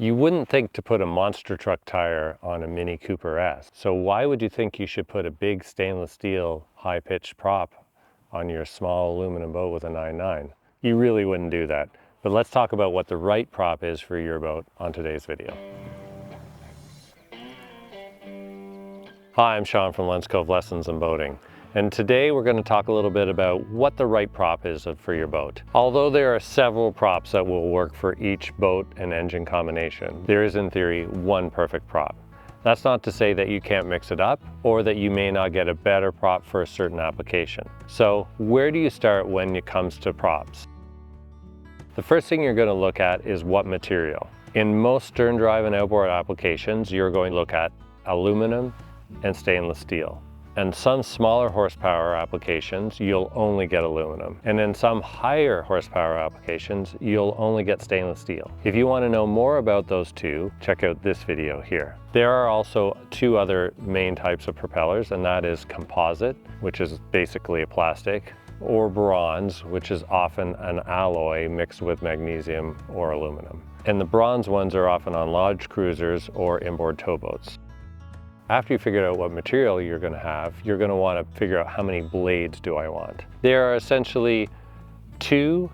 You wouldn't think to put a monster truck tire on a Mini Cooper S. So why would you think you should put a big stainless steel high-pitched prop on your small aluminum boat with a 9.9? You really wouldn't do that. But let's talk about what the right prop is for your boat on today's video. Hi, I'm Sean from Cove Lessons in Boating. And today we're going to talk a little bit about what the right prop is for your boat. Although there are several props that will work for each boat and engine combination, there is in theory one perfect prop. That's not to say that you can't mix it up or that you may not get a better prop for a certain application. So where do you start when it comes to props? The first thing you're going to look at is what material. In most stern drive and outboard applications, you're going to look at aluminum and stainless steel. And some smaller horsepower applications, you'll only get aluminum. And in some higher horsepower applications, you'll only get stainless steel. If you want to know more about those two, check out this video here. There are also two other main types of propellers, and that is composite, which is basically a plastic, or bronze, which is often an alloy mixed with magnesium or aluminum. And the bronze ones are often on large cruisers or inboard towboats. After you figure out what material you're going to have, you're going to want to figure out how many blades do I want. There are essentially 2,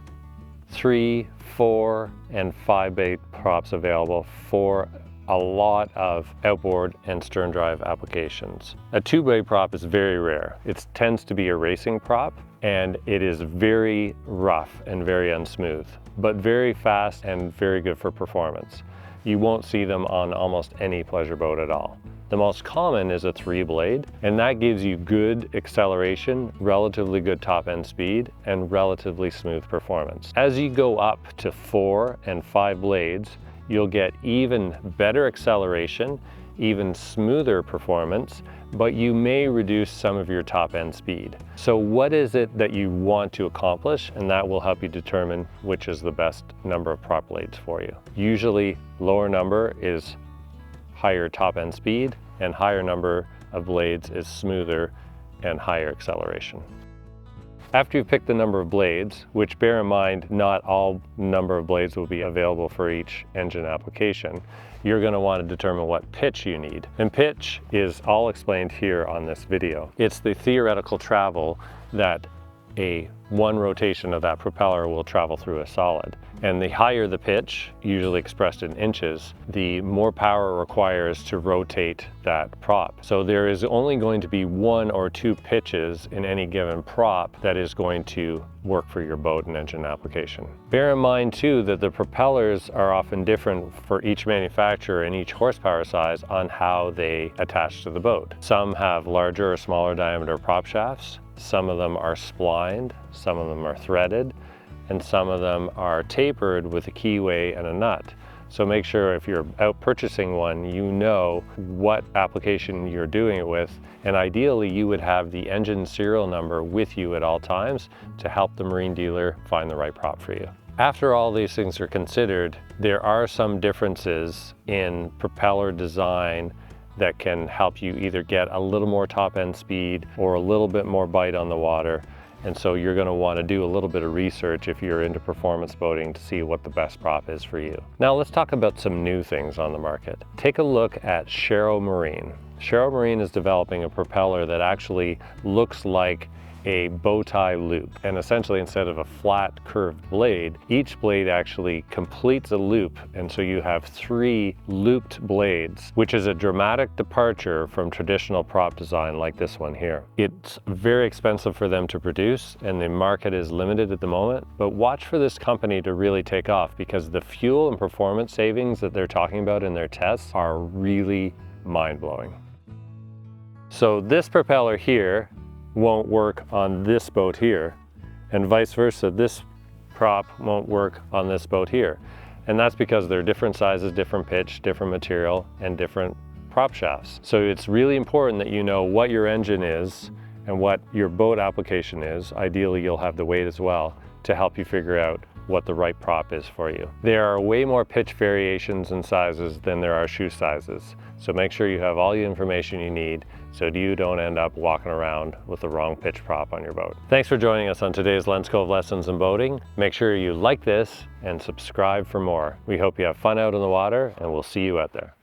3, 4, and 5 blade props available for a lot of outboard and stern drive applications. A 2-blade prop is very rare. It tends to be a racing prop, and it is very rough and very unsmooth, but very fast and very good for performance. You won't see them on almost any pleasure boat at all. The most common is a 3-blade, and that gives you good acceleration, relatively good top end speed, and relatively smooth performance. As you go up to 4 and 5 blades, you'll get even better acceleration, even smoother performance, but you may reduce some of your top end speed. So what is it that you want to accomplish? And that will help you determine which is the best number of prop blades for you. Usually lower number is higher top end speed, and higher number of blades is smoother and higher acceleration. After you've picked the number of blades, which bear in mind not all number of blades will be available for each engine application, you're going to want to determine what pitch you need. And pitch is all explained here on this video. It's the theoretical travel that one rotation of that propeller will travel through a solid. And the higher the pitch, usually expressed in inches, the more power it requires to rotate that prop. So there is only going to be 1 or 2 pitches in any given prop that is going to work for your boat and engine application. Bear in mind too that the propellers are often different for each manufacturer and each horsepower size on how they attach to the boat. Some have larger or smaller diameter prop shafts. Some of them are splined, some of them are threaded, and some of them are tapered with a keyway and a nut. So make sure if you're out purchasing one, you know what application you're doing it with, and ideally you would have the engine serial number with you at all times to help the marine dealer find the right prop for you. After all these things are considered, there are some differences in propeller design that can help you either get a little more top end speed or a little bit more bite on the water. And so you're going to want to do a little bit of research if you're into performance boating to see what the best prop is for you. Now let's talk about some new things on the market. Take a look at Sharrow Marine. Sharrow Marine is developing a propeller that actually looks like a bow tie loop, and essentially instead of a flat curved blade, each blade actually completes a loop, and so you have 3 looped blades, which is a dramatic departure from traditional prop design like this one here. It's very expensive for them to produce, and the market is limited at the moment, but watch for this company to really take off, because the fuel and performance savings that they're talking about in their tests are really mind-blowing. So this propeller here won't work on this boat here, and vice versa, this prop won't work on this boat here. And that's because they're different sizes, different pitch, different material, and different prop shafts. So it's really important that you know what your engine is and what your boat application is. Ideally, you'll have the weight as well to help you figure out what the right prop is for you. There are way more pitch variations and sizes than there are shoe sizes. So make sure you have all the information you need so you don't end up walking around with the wrong pitch prop on your boat. Thanks for joining us on today's Lens Cove Lessons in Boating. Make sure you like this and subscribe for more. We hope you have fun out in the water, and we'll see you out there.